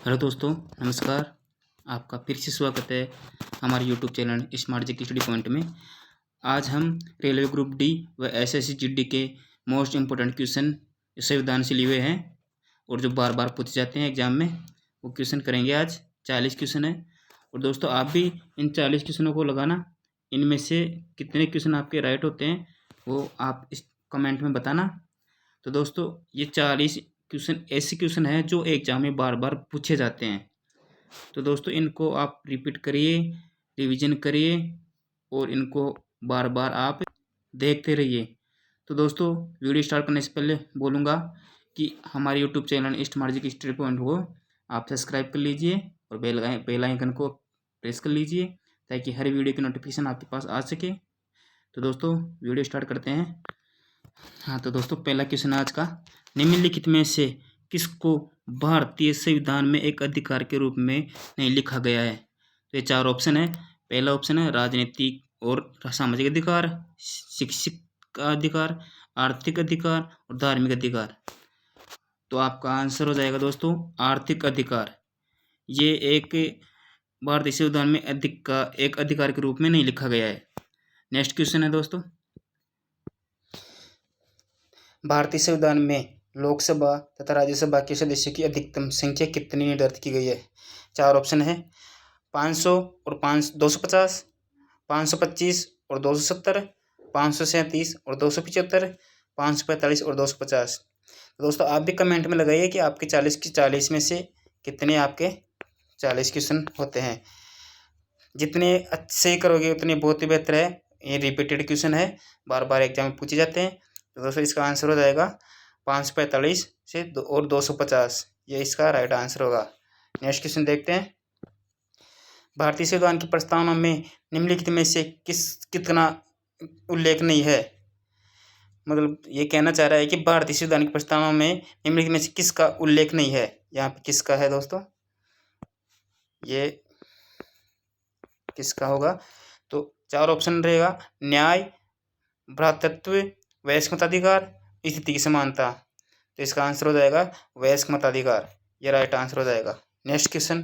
Hello दोस्तों, नमस्कार। आपका फिर से स्वागत है हमारे यूट्यूब चैनल स्मार्ट जी स्टडी पॉइंट में। आज हम रेलवे ग्रुप डी व एसएससी जीडी के मोस्ट इम्पोर्टेंट क्वेश्चन संविधान से लिए हुए हैं और जो बार बार पूछे जाते हैं एग्जाम में, वो क्वेश्चन करेंगे। आज 40 क्वेश्चन है और दोस्तों आप भी इन 40 क्वेश्चनों को लगाना। इनमें से कितने क्वेश्चन आपके राइट होते हैं वो आप इस कमेंट में बताना। तो दोस्तों ये 40 क्वेश्चन ऐसे क्वेश्चन हैं जो एग्जाम में बार बार पूछे जाते हैं। तो दोस्तों इनको आप रिपीट करिए, रिवीजन करिए और इनको बार बार आप देखते रहिए। तो दोस्तों वीडियो स्टार्ट करने से पहले बोलूँगा कि हमारे यूट्यूब चैनल स्मार्ट जी स्टडी पॉइंट को आप सब्सक्राइब कर लीजिए और बेल आइकन को प्रेस कर लीजिए ताकि हर वीडियो की नोटिफिकेशन आपके पास आ सके। तो दोस्तों वीडियो स्टार्ट करते हैं। हाँ तो दोस्तों पहला क्वेश्चन आज का, निम्नलिखित में से किसको भारतीय संविधान में एक अधिकार के रूप में नहीं लिखा गया है? तो ये चार ऑप्शन है। पहला ऑप्शन है राजनीतिक और सामाजिक अधिकार, शिक्षित का अधिकार, आर्थिक अधिकार और धार्मिक अधिकार। तो आपका आंसर हो जाएगा दोस्तों आर्थिक अधिकार। ये एक भारतीय संविधान में एक अधिकार के रूप में नहीं लिखा गया है। नेक्स्ट क्वेश्चन है दोस्तों, भारतीय संविधान में लोकसभा तथा राज्यसभा के सदस्यों की अधिकतम संख्या कितनी निर्धारित की गई है? चार ऑप्शन है, 500 और 250, 525 और 270, 537 और 275, 545 और 250। तो दोस्तों आप भी कमेंट में लगाइए कि आपके 40 की 40 में से कितने आपके 40 क्वेश्चन होते हैं। जितने अच्छे करोगे उतने बहुत ही बेहतर है। ये रिपीटेड क्वेश्चन है, बार बार एग्जाम में पूछे जाते हैं। तो दोस्तों इसका आंसर हो जाएगा 545 से और 250। ये इसका राइट आंसर होगा। नेक्स्ट क्वेश्चन देखते हैं, भारतीय संविधान की प्रस्तावना में निम्नलिखित में से कितना उल्लेख नहीं है? मतलब ये कहना चाह रहा है कि भारतीय संविधान की प्रस्तावना में निम्नलिखित में से किसका उल्लेख नहीं है। यहाँ पे किसका है दोस्तों, ये किसका होगा? तो चार ऑप्शन रहेगा, न्याय, भ्रातृत्व, वयस्क मताधिकार, स्थिति की समानता। तो इसका आंसर हो जाएगा वयस्क मताधिकार। ये राइट आंसर हो जाएगा। नेक्स्ट क्वेश्चन,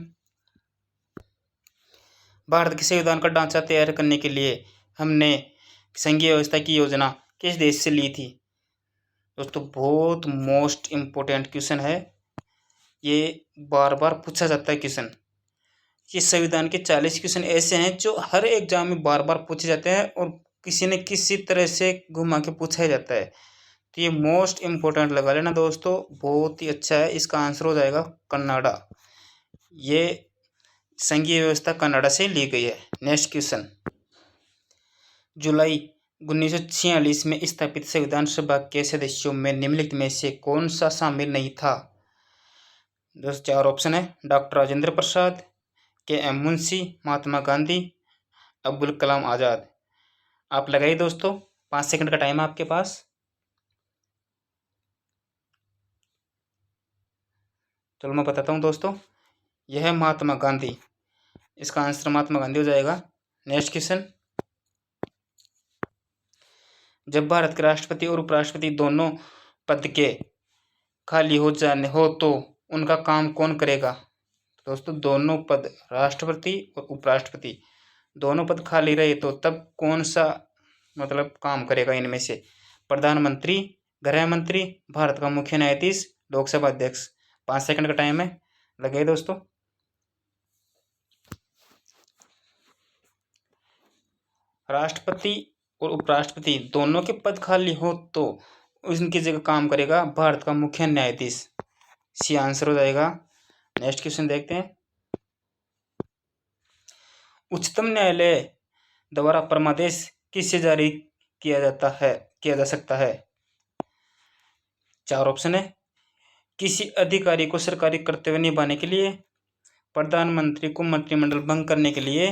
भारत के संविधान का ढांचा तैयार करने के लिए हमने संघीय व्यवस्था की योजना किस देश से ली थी? दोस्तों बहुत मोस्ट इम्पोर्टेंट क्वेश्चन है, ये बार बार पूछा जाता है क्वेश्चन। ये संविधान के 40 क्वेश्चन ऐसे हैं जो हर एग्जाम में बार बार पूछे जाते हैं और किसी न किसी तरह से घुमा के पूछा जाता है। तो ये मोस्ट इम्पोर्टेंट लगा लेना दोस्तों, बहुत ही अच्छा है। इसका आंसर हो जाएगा कनाडा। ये संघीय व्यवस्था कनाडा से ली गई है। नेक्स्ट क्वेश्चन, जुलाई 1946 में स्थापित संविधान सभा के सदस्यों में निम्नलिखित में से कौन सा शामिल नहीं था? दोस्तों चार ऑप्शन है, डॉक्टर राजेंद्र प्रसाद, के.एम. मुंशी, महात्मा गांधी, अब्दुल कलाम आज़ाद। आप लगाइए दोस्तों, 5 सेकंड का टाइम है आपके पास। चलो मैं बताता हूँ दोस्तों, यह है महात्मा गांधी। इसका आंसर महात्मा गांधी हो जाएगा। नेक्स्ट क्वेश्चन, जब भारत के राष्ट्रपति और उपराष्ट्रपति दोनों पद के खाली हो तो उनका काम कौन करेगा? दोस्तों दोनों पद, राष्ट्रपति और उपराष्ट्रपति दोनों पद खाली रहे तो तब कौन सा काम करेगा इनमें से? प्रधानमंत्री, गृह मंत्री, भारत का मुख्य न्यायाधीश, लोकसभा अध्यक्ष। 5 सेकंड का टाइम है, लगाइए दोस्तों। राष्ट्रपति और उपराष्ट्रपति दोनों के पद खाली हो तो उनकी जगह काम करेगा भारत का मुख्य न्यायाधीश। सी आंसर हो जाएगा। नेक्स्ट क्वेश्चन देखते हैं, उच्चतम न्यायालय द्वारा परमादेश किससे जारी किया जा सकता है? चार ऑप्शन है, किसी अधिकारी को सरकारी कर्तव्य निभाने के लिए, प्रधानमंत्री को मंत्रिमंडल भंग करने के लिए,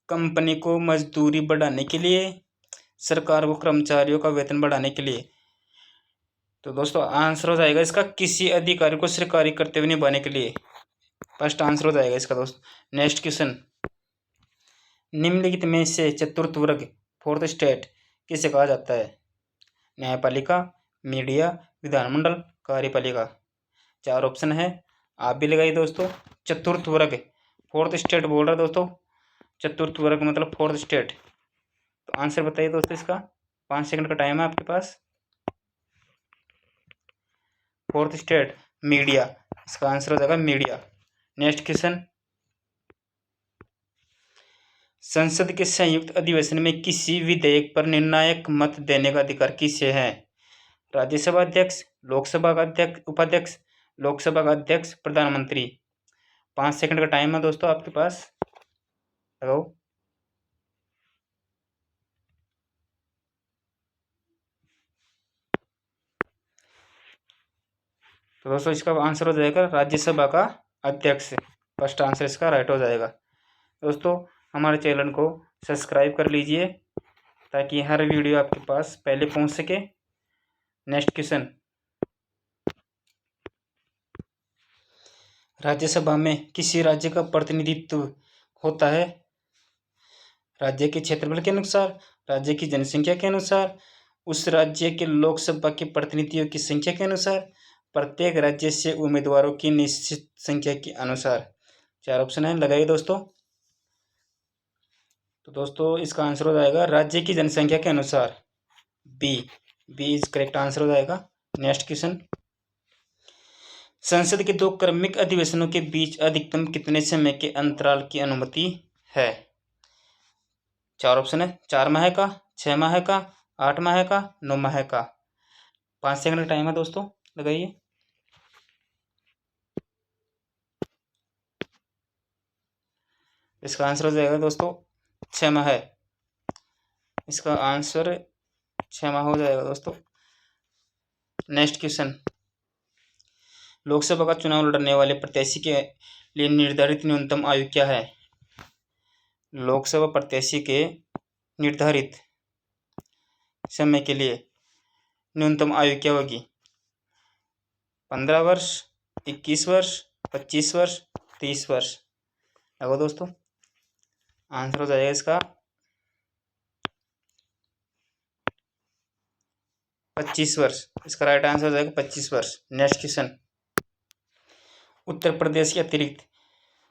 कंपनी को मजदूरी बढ़ाने के लिए, सरकार को कर्मचारियों का वेतन बढ़ाने के लिए। तो दोस्तों आंसर हो जाएगा इसका किसी अधिकारी को सरकारी कर्तव्य निभाने के लिए। फर्स्ट आंसर हो जाएगा इसका दोस्तों। नेक्स्ट क्वेश्चन, निम्नलिखित में से चतुर्थ वर्ग, फोर्थ स्टेट किसे कहा जाता है? न्यायपालिका, मीडिया, विधानमंडल, कार्यपालिका। चार ऑप्शन है, आप भी लगाइए दोस्तों। चतुर्थ वर्ग, फोर्थ स्टेट बोल रहा है दोस्तों। चतुर्थ वर्ग मतलब फोर्थ स्टेट। तो आंसर बताइए दोस्तों इसका। 5 सेकंड का टाइम है आपके पास। फोर्थ स्टेट मीडिया, इसका आंसर हो जाएगा मीडिया। नेक्स्ट क्वेश्चन, संसद के संयुक्त अधिवेशन में किसी विधेयक पर निर्णायक मत देने का अधिकार किसे है? राज्यसभा अध्यक्ष, लोकसभा का अध्यक्ष, उपाध्यक्ष, लोकसभा का अध्यक्ष, प्रधानमंत्री। 5 सेकंड का टाइम है दोस्तों आपके पास। लगाओ। तो दोस्तों इसका आंसर हो जाएगा राज्यसभा का अध्यक्ष। फर्स्ट आंसर इसका राइट हो जाएगा। दोस्तों हमारे चैनल को सब्सक्राइब कर लीजिए ताकि हर वीडियो आपके पास पहले पहुंच सके। नेक्स्ट क्वेश्चन, राज्यसभा में किसी राज्य का प्रतिनिधित्व होता है? राज्य के क्षेत्रफल के अनुसार, राज्य की जनसंख्या के अनुसार, उस राज्य के लोकसभा के प्रतिनिधियों की संख्या के अनुसार, प्रत्येक राज्य से उम्मीदवारों की निश्चित संख्या के अनुसार। 4 ऑप्शन है, लगाइए दोस्तों। तो दोस्तों इसका आंसर हो जाएगा राज्य की जनसंख्या के अनुसार। बी इज करेक्ट आंसर हो जाएगा। नेक्स्ट क्वेश्चन, संसद के 2 क्रमिक अधिवेशनों के बीच अधिकतम कितने समय के अंतराल की अनुमति है? 4 ऑप्शन है, 4 माह का, 6 माह का, 8 माह का, 9 माह का। 5 सेकंड का टाइम है दोस्तों, लगाइए। इसका आंसर हो जाएगा दोस्तों 6 माह। इसका आंसर 6 माह हो जाएगा दोस्तों। नेक्स्ट क्वेश्चन, लोकसभा का चुनाव लड़ने वाले प्रत्याशी के लिए निर्धारित न्यूनतम आयु क्या है? लोकसभा प्रत्याशी के निर्धारित समय के लिए न्यूनतम आयु क्या होगी? 15 वर्ष, 21 वर्ष, 25 वर्ष, 30 वर्ष। देखो दोस्तों आंसर हो जाएगा इसका 25 वर्ष। इसका राइट आंसर हो जाएगा 25 वर्ष। नेक्स्ट क्वेश्चन, उत्तर प्रदेश के अतिरिक्त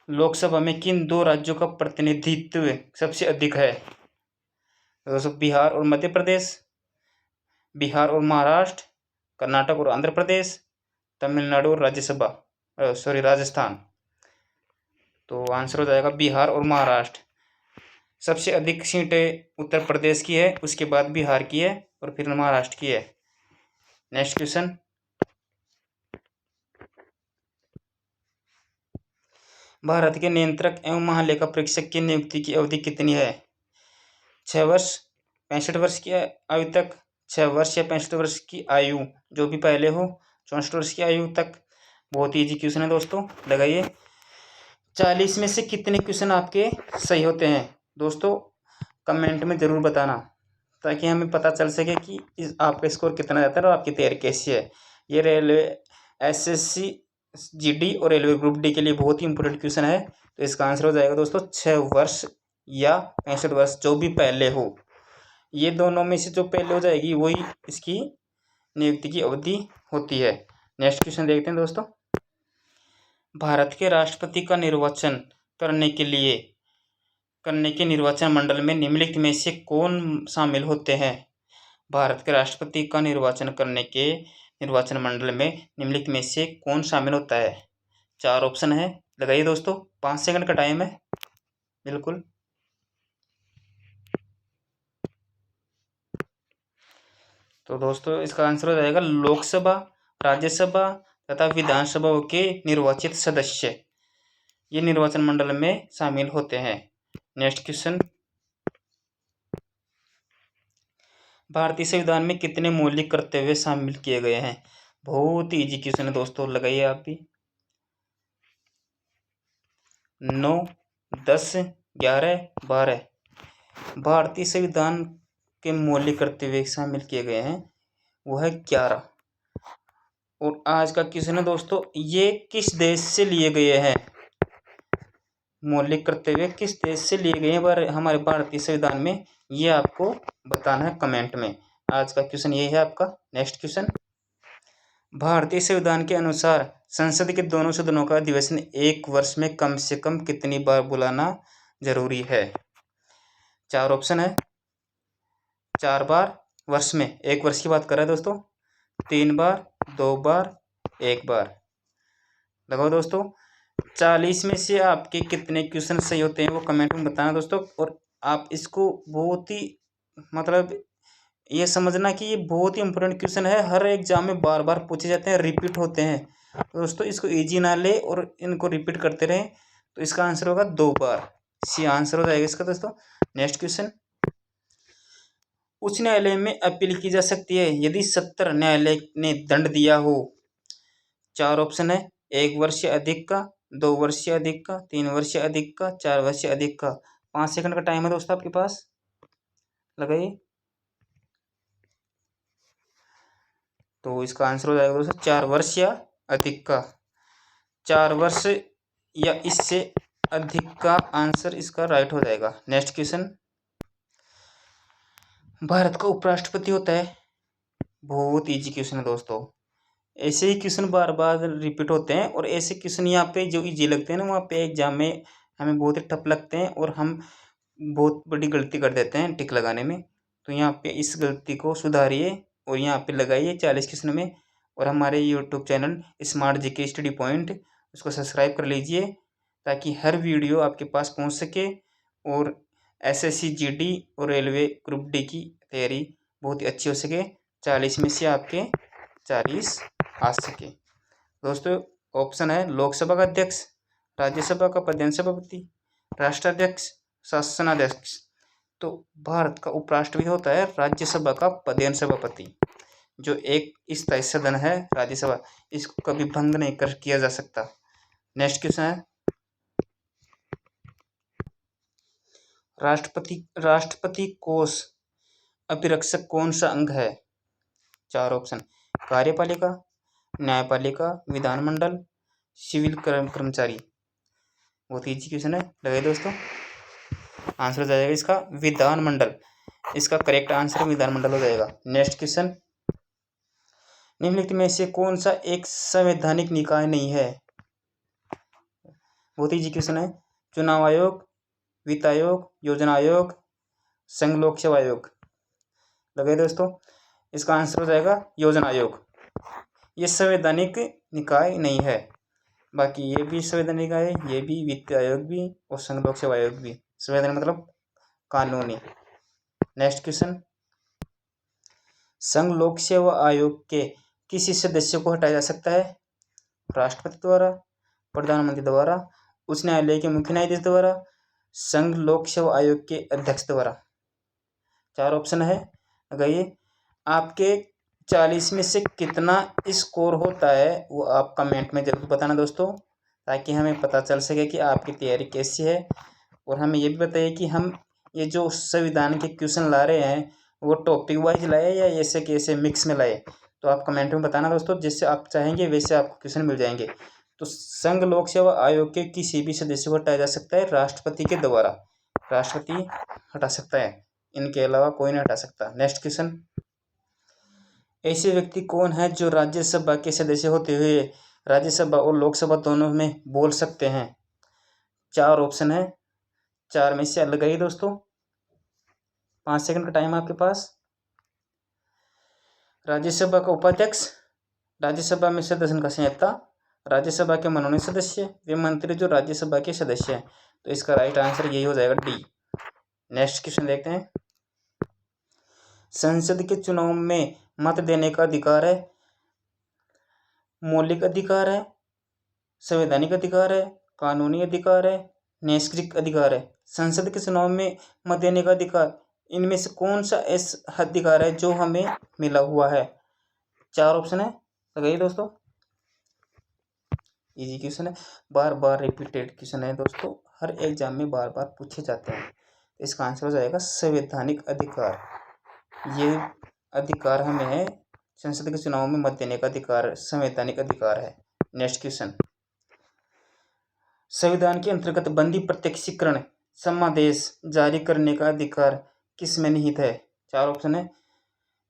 लोकसभा में किन 2 राज्यों का प्रतिनिधित्व सबसे अधिक है? दोस्तों बिहार और मध्य प्रदेश, बिहार और महाराष्ट्र, कर्नाटक और आंध्र प्रदेश, तमिलनाडु और राजस्थान। तो आंसर हो जाएगा बिहार और महाराष्ट्र। सबसे अधिक सीटें उत्तर प्रदेश की है, उसके बाद बिहार की है और फिर महाराष्ट्र की है। नेक्स्ट क्वेश्चन, भारत के नियंत्रक एवं महालेखा परीक्षक की नियुक्ति की अवधि कितनी है? 6 वर्ष, 65 वर्ष की आयु तक, 6 वर्ष या 65 वर्ष की आयु, जो भी पहले हो, 64 वर्ष की आयु तक। बहुत ईजी क्वेश्चन है दोस्तों, लगाइए। 40 में से कितने क्वेश्चन आपके सही होते हैं? दोस्तों कमेंट में ज़रूर बताना ताकि हमें पता चल सके कि आपका स्कोर कितना जाता है और आपकी तैयारी कैसी है। ये रेलवे SSC GD और रेलवे ग्रुप डी के लिए बहुत ही इंपॉर्टेंट क्वेश्चन है। तो इसका आंसर हो जाएगा दोस्तों 6 वर्ष या 65 वर्ष, जो भी पहले हो। ये दोनों में से जो पहले हो जाएगी वही इसकी नियुक्ति की अवधि होती है। नेक्स्ट क्वेश्चन देखते हैं दोस्तों, भारत के राष्ट्रपति का निर्वाचन करने के निर्वाचन मंडल में निम्नलिखित में से कौन शामिल होते हैं? भारत के राष्ट्रपति का निर्वाचन करने के निर्वाचन मंडल में निम्नलिखित में से कौन शामिल होता है? 4 ऑप्शन है, लगाइए दोस्तों। 5 सेकंड का टाइम है, बिल्कुल। तो दोस्तों इसका आंसर हो जाएगा लोकसभा, राज्यसभा तथा विधानसभाओं के निर्वाचित सदस्य, ये निर्वाचन मंडल में शामिल होते हैं। नेक्स्ट क्वेश्चन, भारतीय संविधान में कितने मौलिक कर्तव्य शामिल किए गए हैं? बहुत इजी क्वेश्चन है दोस्तों, लगाइए आप भी। 9, 10, 11, 12। भारतीय संविधान के मौलिक कर्तव्य शामिल किए गए हैं वो है 11। और आज का क्वेश्चन है दोस्तों, ये किस देश से लिए गए हैं? मौलिक कर्तव्य किस देश से लिए गए हैं हमारे भारतीय संविधान में, ये आपको बताना है कमेंट में। आज का क्वेश्चन ये है आपका। नेक्स्ट क्वेश्चन, भारतीय संविधान के अनुसार संसद के दोनों सदनों का अधिवेशन एक वर्ष में कम से कम कितनी बार बुलाना जरूरी है? 4 ऑप्शन है। 4 बार वर्ष में, एक वर्ष की बात कर रहे हैं दोस्तों। 3 बार, 2 बार, 1 बार। लगाओ दोस्तों। 40 में से आपके कितने क्वेश्चन सही होते हैं वो कमेंट में बताना दोस्तों। और आप इसको बहुत ही मतलब ये समझना कि ये बहुत ही इंपॉर्टेंट क्वेश्चन है, हर एग्जाम में बार बार पूछे जाते हैं, रिपीट होते हैं। तो दोस्तों इसको इजी ना ले और इनको रिपीट करते रहें। तो इसका आंसर होगा 2 बार। सी आंसर हो जाएगा इसका दोस्तों। नेक्स्ट क्वेश्चन, उच्च न्यायालय में अपील की जा सकती है यदि सत्र न्यायालय ने दंड दिया हो। 4 ऑप्शन है। 1 वर्ष से अधिक का, 2 वर्ष से अधिक का, 3 वर्ष से अधिक का, 4 वर्ष से अधिक का। 5 सेकंड का टाइम है दोस्तों आपके पास, लगाइए। तो इसका आंसर हो जाएगा दोस्तों 4 वर्ष या अधिक का। 4 वर्ष या इससे अधिक का आंसर इसका राइट हो जाएगा। नेक्स्ट क्वेश्चन, भारत का उपराष्ट्रपति होता है। बहुत इजी क्वेश्चन है दोस्तों। ऐसे ही क्वेश्चन बार बार रिपीट होते हैं और ऐसे क्वेश्चन यहाँ पे जो इजी लगते हैं ना, वहाँ पे एग्जाम में हमें बहुत ही टफ लगते हैं और हम बहुत बड़ी गलती कर देते हैं टिक लगाने में। तो यहाँ पे इस गलती को सुधारिए और यहाँ पे लगाइए 40 क्वेश्चन में। और हमारे YouTube channel smart GK study point, उसको सब्सक्राइब कर लीजिए ताकि हर वीडियो आपके पास पहुँच सके और एसएससी जीडी और रेलवे ग्रुप डी की तैयारी बहुत ही अच्छी हो सके। 40 में से आपके 40 आ सके। दोस्तों ऑप्शन है लोकसभा का अध्यक्ष, राज्यसभा का प्रधान सभापति, राष्ट्राध्यक्ष, शासनाध्यक्ष। तो भारत का उपराष्ट्रपति होता है राज्यसभा का प्रधान सभापति, जो एक स्थायी सदन है राज्यसभा, इसको कभी भंग नहीं कर किया जा सकता। नेक्स्ट क्वेश्चन है, राष्ट्रपति कोष अभिरक्षक कौन सा अंग है? 4 ऑप्शन, कार्यपालिका, न्यायपालिका, विधानमंडल, सिविल कर्मचारी। बहुत ईजी क्वेश्चन है, लगाइए दोस्तों। आंसर हो जाएगा इसका विधानमंडल। इसका करेक्ट आंसर विधानमंडल हो जाएगा। नेक्स्ट क्वेश्चन, निम्नलिखित में से कौन सा एक संवैधानिक निकाय नहीं है? बहुत ईजी क्वेश्चन है। चुनाव आयोग, वित्त आयोग, योजना आयोग, संघ लोक सेवा आयोग। लगाइए दोस्तों। इसका आंसर हो जाएगा योजना आयोग। ये संवैधानिक निकाय नहीं है। बाकी ये भी संवैधानिक निकाय है, ये भी, वित्त आयोग भी और संघ लोक सेवा आयोग भी। संवैधानिक मतलब कानूनी। नेक्स्ट क्वेश्चन, संघ लोक सेवा आयोग के किसी सदस्य को हटाया जा सकता है? राष्ट्रपति द्वारा, प्रधानमंत्री द्वारा, उच्च न्यायालय के मुख्य न्यायाधीश द्वारा, संघ लोक सेवा आयोग के अध्यक्ष द्वारा। 4 ऑप्शन है, लगाइए। आपके 40 में से कितना स्कोर होता है वो आप कमेंट में जरूर बताना दोस्तों, ताकि हमें पता चल सके कि आपकी तैयारी कैसी है। और हमें ये भी बताइए कि हम ये जो संविधान के क्वेश्चन ला रहे हैं वो टॉपिक वाइज लाए या ऐसे कैसे मिक्स में लाए, तो आप कमेंट में बताना दोस्तों। जैसे आप चाहेंगे वैसे आपको क्वेश्चन मिल जाएंगे। तो संघ लोक सेवा आयोग के किसी भी सदस्य को हटाया जा सकता है राष्ट्रपति के द्वारा। राष्ट्रपति हटा सकता है, इनके अलावा कोई नहीं हटा सकता। नेक्स्ट क्वेश्चन, ऐसे व्यक्ति कौन है जो राज्यसभा के सदस्य होते हुए राज्यसभा और लोकसभा दोनों में बोल सकते हैं? 4 ऑप्शन है। 4 में से लगाइए दोस्तों। 5 सेकंड का टाइम है आपके पास। राज्यसभा का उपाध्यक्ष, राज्यसभा में सदस्य का संहिता, राज्यसभा के मनोनीत सदस्य, वे मंत्री जो राज्यसभा के सदस्य हैं। तो इसका राइट आंसर यही हो जाएगा डी। नेक्स्ट क्वेश्चन देखते हैं, संसद के चुनाव में मत देने का अधिकार है, मौलिक अधिकार है, संवैधानिक अधिकार है, कानूनी अधिकार है, नैसर्गिक अधिकार है? संसद के चुनाव में मत देने का अधिकार, इनमें से कौन सा ऐसा अधिकार है जो हमें मिला हुआ है? 4 ऑप्शन है, लगाइए दोस्तों। इजी क्वेश्चन है, बार बार रिपीटेड क्वेश्चन है दोस्तों, हर एग्जाम में बार बार पूछे जाते हैं। इसका आंसर हो जाएगा संवैधानिक अधिकार। ये अधिकार हमें है, संसद के चुनाव में मत देने का अधिकार संवैधानिक अधिकार है। नेक्स्ट क्वेश्चन, संविधान के अंतर्गत बंदी प्रत्यक्षीकरण समादेश जारी करने का अधिकार किस में निहित है? 4 ऑप्शन है,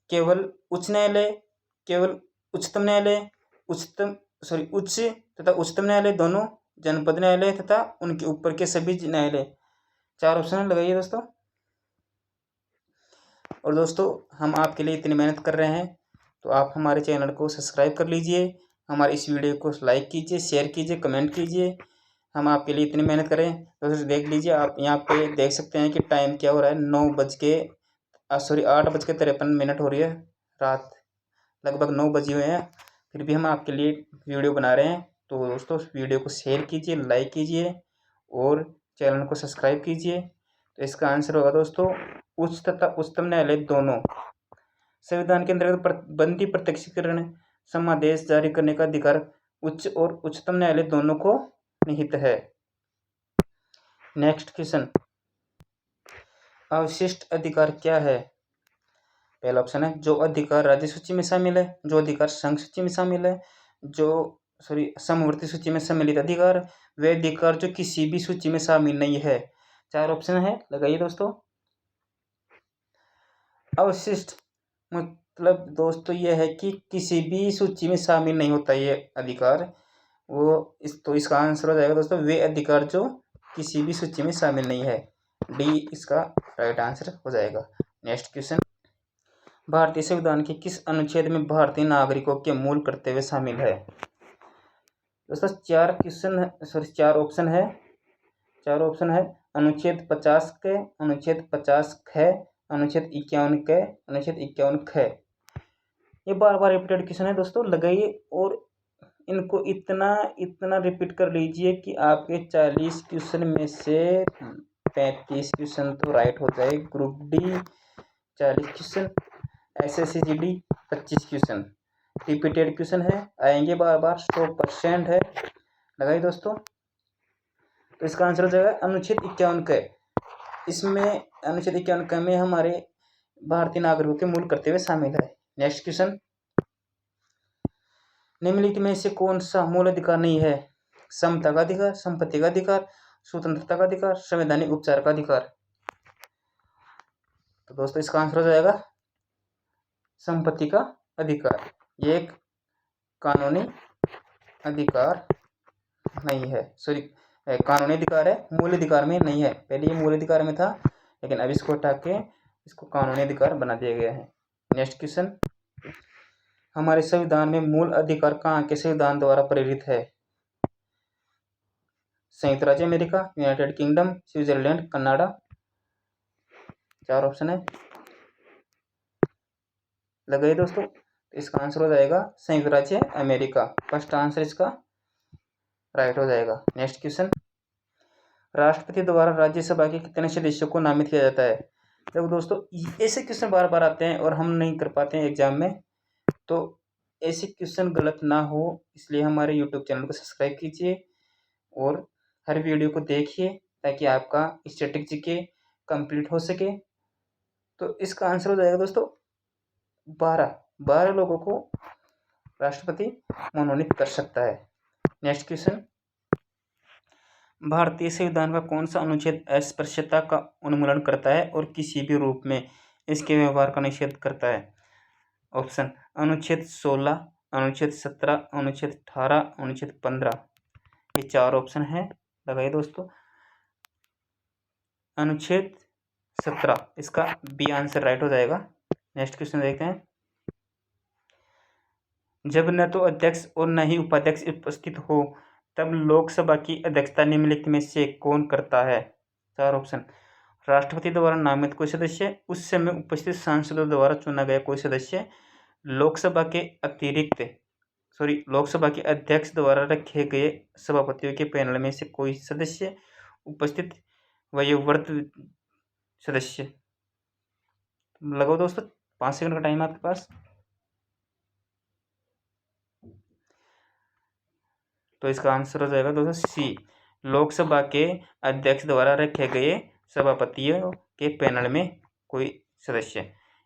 केवल उच्च न्यायालय, केवल उच्चतम न्यायालय, उच्च तथा उच्चतम न्यायालय दोनों, जनपद न्यायालय तथा उनके ऊपर के सभी न्यायालय। 4 ऑप्शन लगाइए दोस्तों। और दोस्तों हम आपके लिए इतनी मेहनत कर रहे हैं, तो आप हमारे चैनल को सब्सक्राइब कर लीजिए, हमारे इस वीडियो को लाइक कीजिए, शेयर कीजिए, कमेंट कीजिए। हम आपके लिए इतनी मेहनत करें। दोस्तों देख लीजिए, आप यहाँ पे देख सकते हैं कि टाइम क्या हो रहा है। 8:53 हो रही है रात, लगभग 9 बजे हुए हैं। फिर भी हम आपके लिए वीडियो बना रहे हैं। तो दोस्तों वीडियो को शेयर कीजिए, लाइक कीजिए और चैनल को सब्सक्राइब कीजिए। तो इसका आंसर होगा दोस्तों उच्च तथा उच्चतम न्यायालय दोनों। संविधान के अंतर्गत प्रतिबंधी प्रत्यक्षीकरण समादेश जारी करने का अधिकार उच्च और उच्चतम न्यायालय दोनों को निहित है। नेक्स्ट क्वेश्चन, अवशिष्ट अधिकार क्या है? पहला ऑप्शन है जो अधिकार राज्य सूची में शामिल है, जो अधिकार संघ सूची में शामिल है, समवर्ती सूची में सम्मिलित अधिकार, वे अधिकार जो किसी भी सूची में शामिल नहीं है। 4 ऑप्शन है, लगाइए दोस्तों। अवशिष्ट मतलब दोस्तों यह है कि किसी भी सूची में शामिल नहीं होता ये अधिकार। तो इसका आंसर हो जाएगा दोस्तों वे अधिकार जो किसी भी सूची में शामिल नहीं है। डी इसका राइट आंसर हो जाएगा। नेक्स्ट क्वेश्चन, भारतीय संविधान के किस अनुच्छेद में भारतीय नागरिकों के मूल कर्तव्य शामिल है? दोस्तों 4 ऑप्शन है। 4 ऑप्शन है अनुच्छेद 50 के, अनुच्छेद 50 ख, अनुच्छेद 51 के, अनुच्छेद 51 ख। ये बार बार रिपीटेड क्वेश्चन है दोस्तों, लगाइए और इनको इतना रिपीट कर लीजिए कि आपके 40 क्वेश्चन में से 35 क्वेश्चन तो राइट हो जाए। Group D 40 question, SSC GD 25 question repeated question है, आएंगे बार बार, 100% है। लगाइए दोस्तों। तो इसका आंसर हो जाएगा अनुच्छेद 51 क। इसमें अनुच्छेद 51 क में हमारे भारतीय नागरिकों के मूल कर्तव्य शामिल है। नेक्स्ट क्वेश्चन, निम्नलिखित में से कौन सा मूल अधिकार नहीं है? समता का अधिकार, संपत्ति का अधिकार, स्वतंत्रता का अधिकार, संवैधानिक उपचार का अधिकार। तो दोस्तों इसका आंसर हो जाएगा संपत्ति का अधिकार। ये एक कानूनी अधिकार नहीं है, कानूनी अधिकार है, मूल अधिकार में नहीं है। पहले ये मूल अधिकार में था, लेकिन अब इसको हटा के इसको कानूनी अधिकार बना दिया गया है। नेक्स्ट क्वेश्चन, हमारे संविधान में मूल अधिकार कहाँ के संविधान द्वारा प्रेरित है? संयुक्त राज्य America, United kingdom, Switzerland, Canada. 4 option है, लगाइए दोस्तों। इसका आंसर हो जाएगा संयुक्त राज्य अमेरिका। फर्स्ट आंसर इसका राइट हो जाएगा। नेक्स्ट क्वेश्चन, राष्ट्रपति द्वारा राज्यसभा के कितने सदस्यों को नामित किया जाता है? देखो दोस्तों ऐसे क्वेश्चन बार बार आते हैं और हम नहीं कर पाते हैं एग्जाम में, तो ऐसे क्वेश्चन गलत ना हो इसलिए हमारे यूट्यूब चैनल को सब्सक्राइब कीजिए और हर वीडियो को देखिए ताकि आपका स्टैटिक जीके कंप्लीट हो सके। तो इसका आंसर हो जाएगा दोस्तों 12 लोगों को राष्ट्रपति मनोनीत कर सकता है। नेक्स्ट क्वेश्चन, भारतीय संविधान का कौन सा अनुच्छेद अस्पृश्यता का उन्मूलन करता है और किसी भी रूप में इसके व्यवहार का निषेध करता है? ऑप्शन अनुच्छेद 16, अनुच्छेद 17, अनुच्छेद 18, अनुच्छेद 15। ये 4 ऑप्शन है, लगाइए दोस्तों। अनुच्छेद 17 इसका बी आंसर राइट हो जाएगा। नेक्स्ट क्वेश्चन देखते हैं, जब न तो अध्यक्ष और न ही उपाध्यक्ष उपस्थित हो तब लोकसभा की अध्यक्षता निम्नलिखित में से कौन करता है? 4 ऑप्शन, राष्ट्रपति द्वारा नामित कोई सदस्य, उस समय उपस्थित सांसदों द्वारा चुना गया कोई सदस्य, लोकसभा के अध्यक्ष द्वारा रखे गए सभापतियों के पैनल में से कोई सदस्य, उपस्थित वयोवृद्ध सदस्य। लगाओ दोस्तों, 5 सेकंड का टाइम आपके पास। तो इसका आंसर हो जाएगा दोस्तों सी, लोकसभा के अध्यक्ष द्वारा रखे गए सभापतियों के पैनल में कोई सदस्य,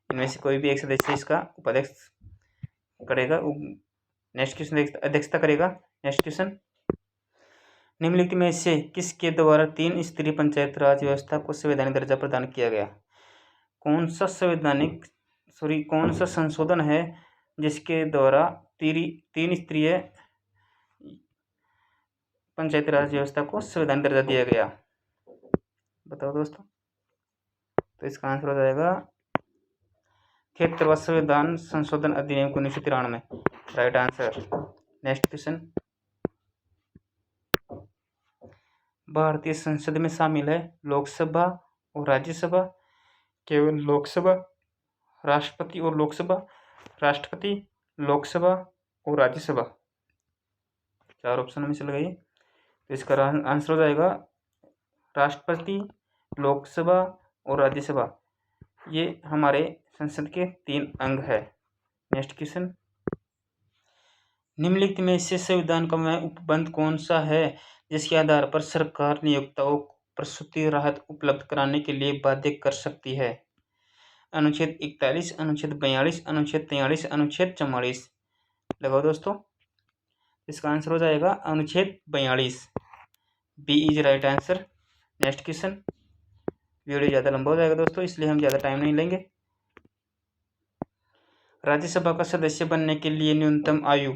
इनमें से कोई भी एक सदस्य इसका उपाध्यक्ष करेगा, नेक्स्ट क्वेश्चन अध्यक्षता करेगा। नेक्स्ट क्वेश्चन, निम्नलिखित में से किसके द्वारा 3 स्तरीय पंचायत राज व्यवस्था को संवैधानिक दर्जा प्रदान किया गया? कौन सा संशोधन है जिसके द्वारा तीन स्तरीय पंचायती राज व्यवस्था को संवैधानिक दर्जा दिया गया। बताओ दोस्तों, तो इसका आंसर हो जाएगा 73वां संविधान संशोधन अधिनियम 1993। Right answer. नेक्स्ट क्वेश्चन, भारतीय संसद में शामिल है लोकसभा और राज्यसभा, केवल लोकसभा, राष्ट्रपति और लोकसभा, राष्ट्रपति, लोकसभा और राज्यसभा। 4 ऑप्शन में चल गई। तो इसका आंसर हो जाएगा राष्ट्रपति, लोकसभा और राज्यसभा। ये हमारे संसद के 3 अंग है। नेक्स्ट क्वेश्चन, निम्नलिखित में से संविधान का वह उपबंध कौन सा है जिसके आधार पर सरकार नियोक्ताओं को प्रसूति राहत उपलब्ध कराने के लिए बाध्य कर सकती है? अनुच्छेद 41, अनुच्छेद 42, अनुच्छेद 43, अनुच्छेद 44। लगाओ दोस्तों, इसका आंसर हो जाएगा अनुच्छेद 42। B is right answer. Next question, video ज़्यादा लंबा हो जाएगा दोस्तों, इसलिए हम ज़्यादा टाइम नहीं लेंगे। राज्यसभा का सदस्य बनने के लिए न्यूनतम आयु,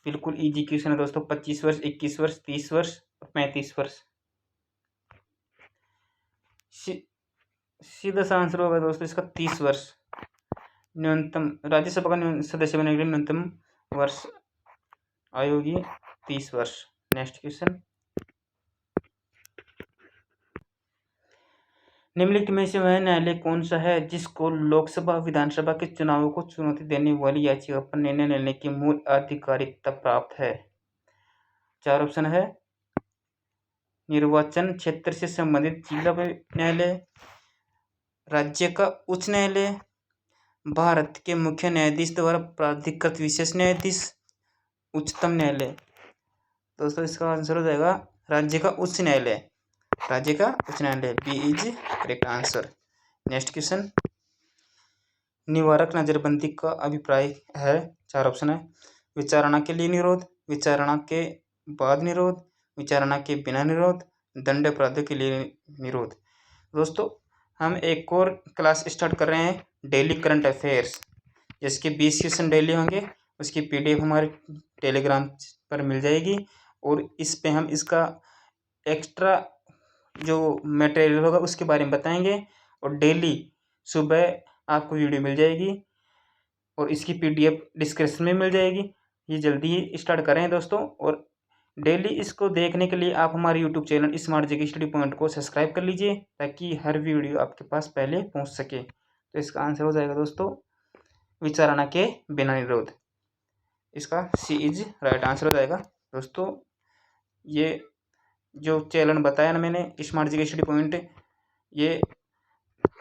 बिल्कुल इजी क्वेश्चन है दोस्तों, 25 वर्ष, 21 वर्ष, 30 वर्ष और 35 वर्ष। सीधा सा आंसर होगा दोस्तों इसका 30 वर्ष। न्यूनतम राज्यसभा का सदस्य बनने के लिए न्यूनतम वर्ष आयु होगी 30 वर्ष। नेक्स्ट क्वेश्चन, निम्नलिखित में से वह न्यायालय कौन सा है जिसको लोकसभा विधानसभा के चुनावों को चुनौती देने वाली याचिका पर निर्णय लेने की मूल आधिकारिकता प्राप्त है? 4 ऑप्शन है, निर्वाचन क्षेत्र से संबंधित जिला न्यायालय, राज्य का उच्च न्यायालय, भारत के मुख्य न्यायाधीश द्वारा प्राधिकृत विशेष न्यायाधीश, उच्चतम न्यायालय। दोस्तों इसका आंसर हो जाएगा राज्य का उच्च न्यायालय। राज्य का उच्च न्यायालय, B is correct answer. Next question, निवारक नजरबंदी का अभिप्राय है? 4 ऑप्शन है, विचारणा के लिए निरोध, विचारणा के बाद निरोध, विचारणा के बिना निरोध, दंड अपराधों के लिए निरोध। दोस्तों हम एक और क्लास स्टार्ट कर रहे हैं, डेली करंट अफेयर्स, जिसके 20 क्वेश्चन डेली होंगे। उसकी PDF हमारे टेलीग्राम पर मिल जाएगी और इस पे हम इसका एक्स्ट्रा जो मटेरियल होगा उसके बारे में बताएंगे और डेली सुबह आपको वीडियो मिल जाएगी और इसकी PDF डिस्क्रिप्शन में मिल जाएगी। ये जल्दी ही स्टार्ट करें दोस्तों, और डेली इसको देखने के लिए आप हमारे YouTube channel smart GK study point को सब्सक्राइब कर लीजिए ताकि हर वीडियो आपके पास पहले पहुंच सके। तो इसका आंसर हो जाएगा दोस्तों विचारणा के बिना निरोध। इसका सी इज राइट आंसर हो जाएगा। दोस्तों ये जो चैनल बताया ना मैंने स्मार्ट जीके स्टडी पॉइंट, ये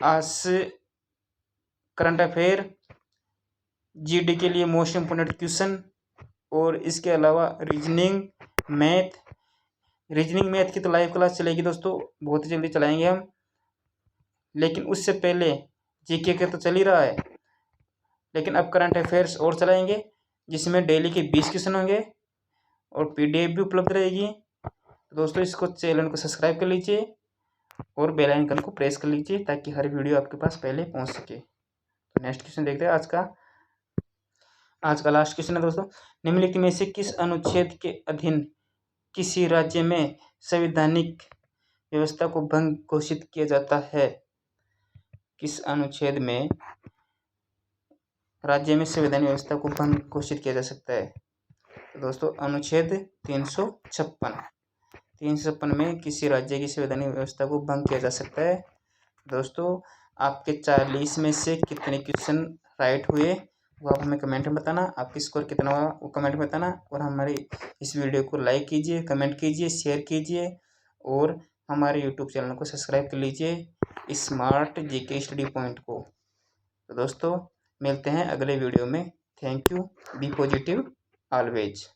आज करंट अफेयर, GD के लिए मोस्ट इम्पोर्टेंट क्वेश्चन और इसके अलावा रीजनिंग मैथ की तो लाइव क्लास चलेगी दोस्तों, बहुत ही जल्दी चलाएंगे हम। लेकिन उससे पहले जीके के तो चल ही रहा है, लेकिन अब करंट अफेयर्स और चलाएंगे जिसमें डेली के 20 क्वेश्चन होंगे और PDF भी उपलब्ध रहेगी। तो दोस्तों इसको चैनल को सब्सक्राइब कर लीजिए और बेल आइकन को प्रेस कर लीजिए ताकि हर वीडियो आपके पास पहले पहुंच सके। तो नेक्स्ट क्वेश्चन देखते हैं आज का लास्ट क्वेश्चन है दोस्तों, निम्नलिखित में से किस अनुच्छेद के अधीन किसी राज्य में संवैधानिक व्यवस्था को भंग घोषित किया जाता है? किस अनुच्छेद में राज्य में संवैधानिक व्यवस्था को भंग घोषित किया जा सकता है? तो दोस्तों अनुच्छेद 356 में किसी राज्य की संवैधानिक व्यवस्था को भंग किया जा सकता है। दोस्तों आपके 40 में से कितने क्वेश्चन राइट हुए वो आप हमें कमेंट में बताना, आपकी स्कोर कितना हुआ वो कमेंट में बताना, और हमारी इस वीडियो को लाइक कीजिए, कमेंट कीजिए, शेयर कीजिए और हमारे YouTube चैनल को सब्सक्राइब कर लीजिए स्मार्ट जीके स्टडी पॉइंट को। तो दोस्तों मिलते हैं अगले वीडियो में। Thank you, be positive always.